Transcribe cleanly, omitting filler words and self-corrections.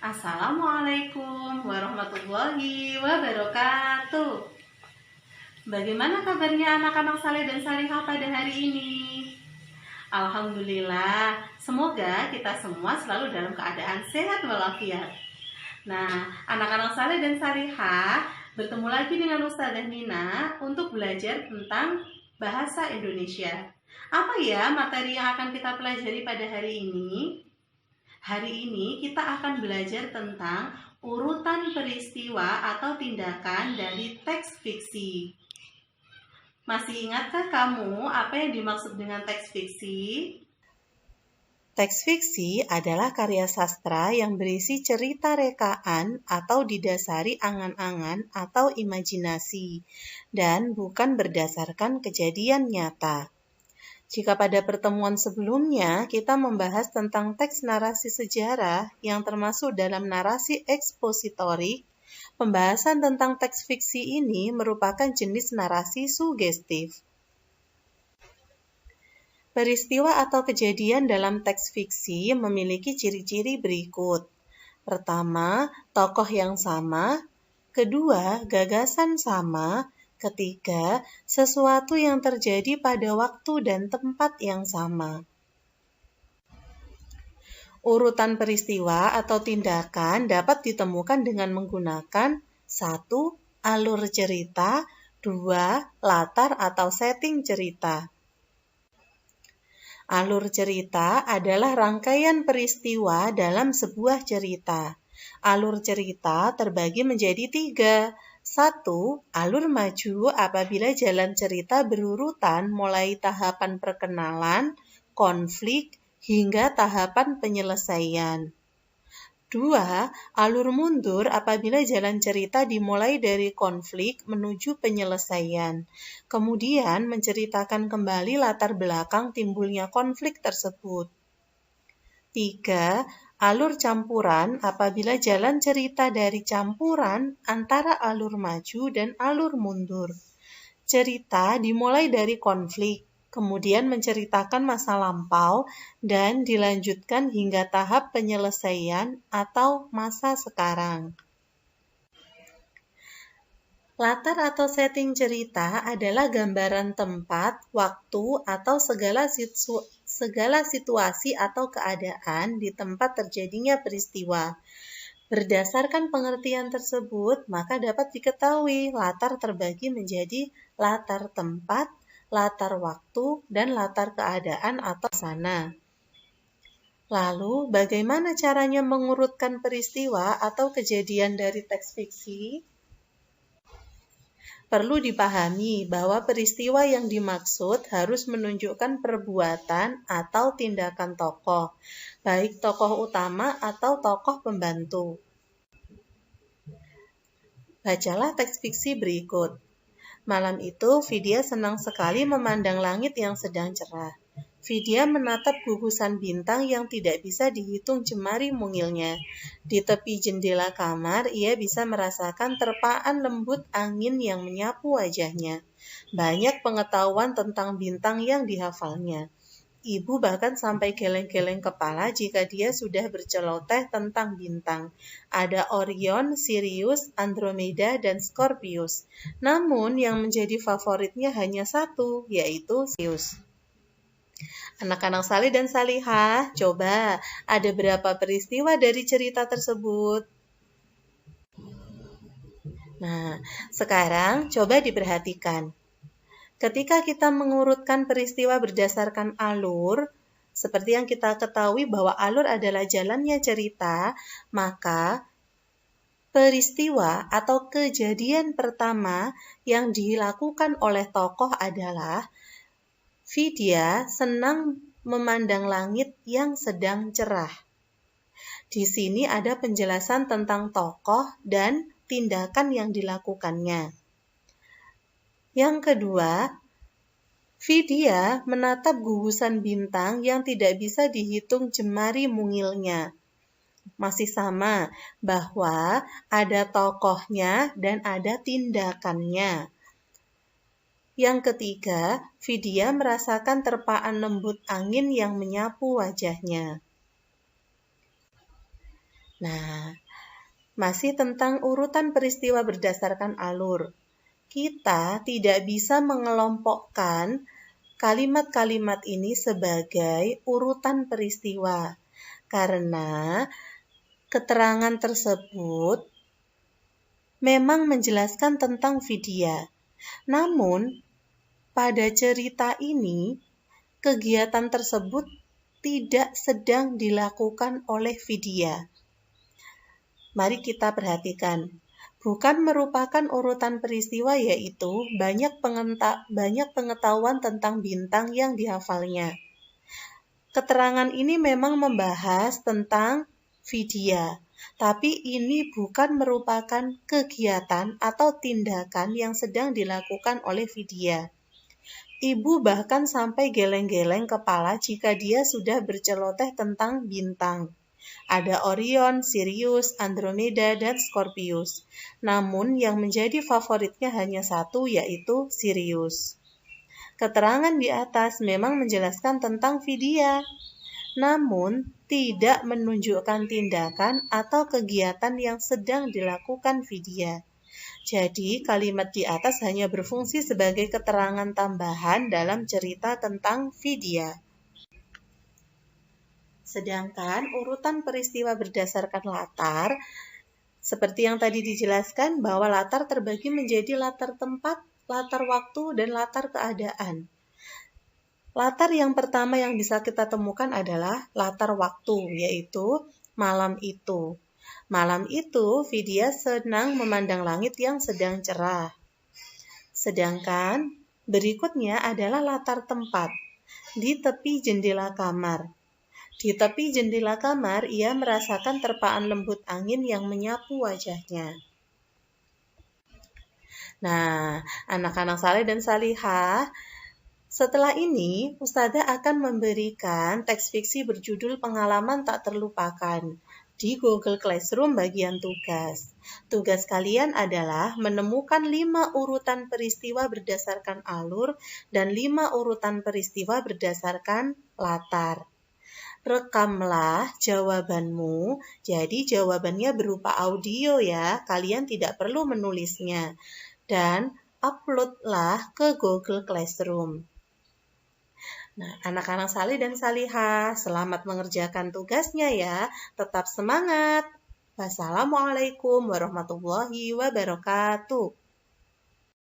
Assalamualaikum warahmatullahi wabarakatuh. Bagaimana kabarnya anak-anak saleh dan salihah pada hari ini? Alhamdulillah, semoga kita semua selalu dalam keadaan sehat walafiat. Nah, anak-anak saleh dan salihah, bertemu lagi dengan Ustazah Nina untuk belajar tentang bahasa Indonesia. Apa ya materi yang akan kita pelajari pada hari ini? Hari ini kita akan belajar tentang urutan peristiwa atau tindakan dari teks fiksi. Masih ingatkah kamu apa yang dimaksud dengan teks fiksi? Teks fiksi adalah karya sastra yang berisi cerita rekaan atau didasari angan-angan atau imajinasi, dan bukan berdasarkan kejadian nyata. Jika pada pertemuan sebelumnya kita membahas tentang teks narasi sejarah yang termasuk dalam narasi ekspositorik, pembahasan tentang teks fiksi ini merupakan jenis narasi sugestif. Peristiwa atau kejadian dalam teks fiksi memiliki ciri-ciri berikut. Pertama, tokoh yang sama. Kedua, gagasan sama. Ketiga, sesuatu yang terjadi pada waktu dan tempat yang sama. Urutan peristiwa atau tindakan dapat ditemukan dengan menggunakan 1. Alur cerita, 2. Latar atau setting cerita. Alur cerita adalah rangkaian peristiwa dalam sebuah cerita. Alur cerita terbagi menjadi 3. 1. Alur maju apabila jalan cerita berurutan mulai tahapan perkenalan, konflik, hingga tahapan penyelesaian. 2. Alur mundur apabila jalan cerita dimulai dari konflik menuju penyelesaian, kemudian menceritakan kembali latar belakang timbulnya konflik tersebut. 3. Alur campuran apabila jalan cerita dari campuran antara alur maju dan alur mundur. Cerita dimulai dari konflik, kemudian menceritakan masa lampau, dan dilanjutkan hingga tahap penyelesaian atau masa sekarang. Latar atau setting cerita adalah gambaran tempat, waktu, atau segala situasi atau keadaan di tempat terjadinya peristiwa. Berdasarkan pengertian tersebut, maka dapat diketahui latar terbagi menjadi latar tempat, latar waktu, dan latar keadaan atau sana. Lalu, bagaimana caranya mengurutkan peristiwa atau kejadian dari teks fiksi? Perlu dipahami bahwa peristiwa yang dimaksud harus menunjukkan perbuatan atau tindakan tokoh, baik tokoh utama atau tokoh pembantu. Bacalah teks fiksi berikut. Malam itu, Vidya senang sekali memandang langit yang sedang cerah. Vidya menatap gugusan bintang yang tidak bisa dihitung jemari mungilnya. Di tepi jendela kamar, ia bisa merasakan terpaan lembut angin yang menyapu wajahnya. Banyak pengetahuan tentang bintang yang dihafalnya. Ibu bahkan sampai geleng-geleng kepala jika dia sudah berceloteh tentang bintang. Ada Orion, Sirius, Andromeda, dan Scorpius. Namun yang menjadi favoritnya hanya satu, yaitu Sirius. Anak-anak saleh dan salihah, coba ada berapa peristiwa dari cerita tersebut? Nah, sekarang coba diperhatikan. Ketika kita mengurutkan peristiwa berdasarkan alur, seperti yang kita ketahui bahwa alur adalah jalannya cerita, maka peristiwa atau kejadian pertama yang dilakukan oleh tokoh adalah Vidya senang memandang langit yang sedang cerah. Di sini ada penjelasan tentang tokoh dan tindakan yang dilakukannya. Yang kedua, Vidya menatap gugusan bintang yang tidak bisa dihitung jemari mungilnya. Masih sama, bahwa ada tokohnya dan ada tindakannya. Yang ketiga, Vidya merasakan terpaan lembut angin yang menyapu wajahnya. Nah, masih tentang urutan peristiwa berdasarkan alur. Kita tidak bisa mengelompokkan kalimat-kalimat ini sebagai urutan peristiwa, karena keterangan tersebut memang menjelaskan tentang vidya. Namun, pada cerita ini, kegiatan tersebut tidak sedang dilakukan oleh vidya. Mari kita perhatikan. Bukan merupakan urutan peristiwa, yaitu banyak pengetahuan tentang bintang yang dihafalnya. Keterangan ini memang membahas tentang vidya, tapi ini bukan merupakan kegiatan atau tindakan yang sedang dilakukan oleh vidya. Ibu bahkan sampai geleng-geleng kepala jika dia sudah berceloteh tentang bintang. Ada Orion, Sirius, Andromeda, dan Scorpius. Namun yang menjadi favoritnya hanya satu, yaitu Sirius. Keterangan di atas memang menjelaskan tentang vidya, namun tidak menunjukkan tindakan atau kegiatan yang sedang dilakukan vidya. Jadi, kalimat di atas hanya berfungsi sebagai keterangan tambahan dalam cerita tentang vidya. Sedangkan urutan peristiwa berdasarkan latar, seperti yang tadi dijelaskan bahwa latar terbagi menjadi latar tempat, latar waktu, dan latar keadaan. Latar yang pertama yang bisa kita temukan adalah latar waktu, yaitu malam itu. Malam itu, vidya senang memandang langit yang sedang cerah. Sedangkan berikutnya adalah latar tempat, di tepi jendela kamar. Di tepi jendela kamar, ia merasakan terpaan lembut angin yang menyapu wajahnya. Nah, anak-anak saleh dan salihah, setelah ini Ustazah akan memberikan teks fiksi berjudul Pengalaman Tak Terlupakan di Google Classroom bagian tugas. Tugas kalian adalah menemukan 5 urutan peristiwa berdasarkan alur dan 5 urutan peristiwa berdasarkan latar. Rekamlah jawabanmu, jadi jawabannya berupa audio ya, kalian tidak perlu menulisnya. Dan uploadlah ke Google Classroom. Nah, anak-anak salih dan salihah, selamat mengerjakan tugasnya ya, tetap semangat. Wassalamualaikum warahmatullahi wabarakatuh.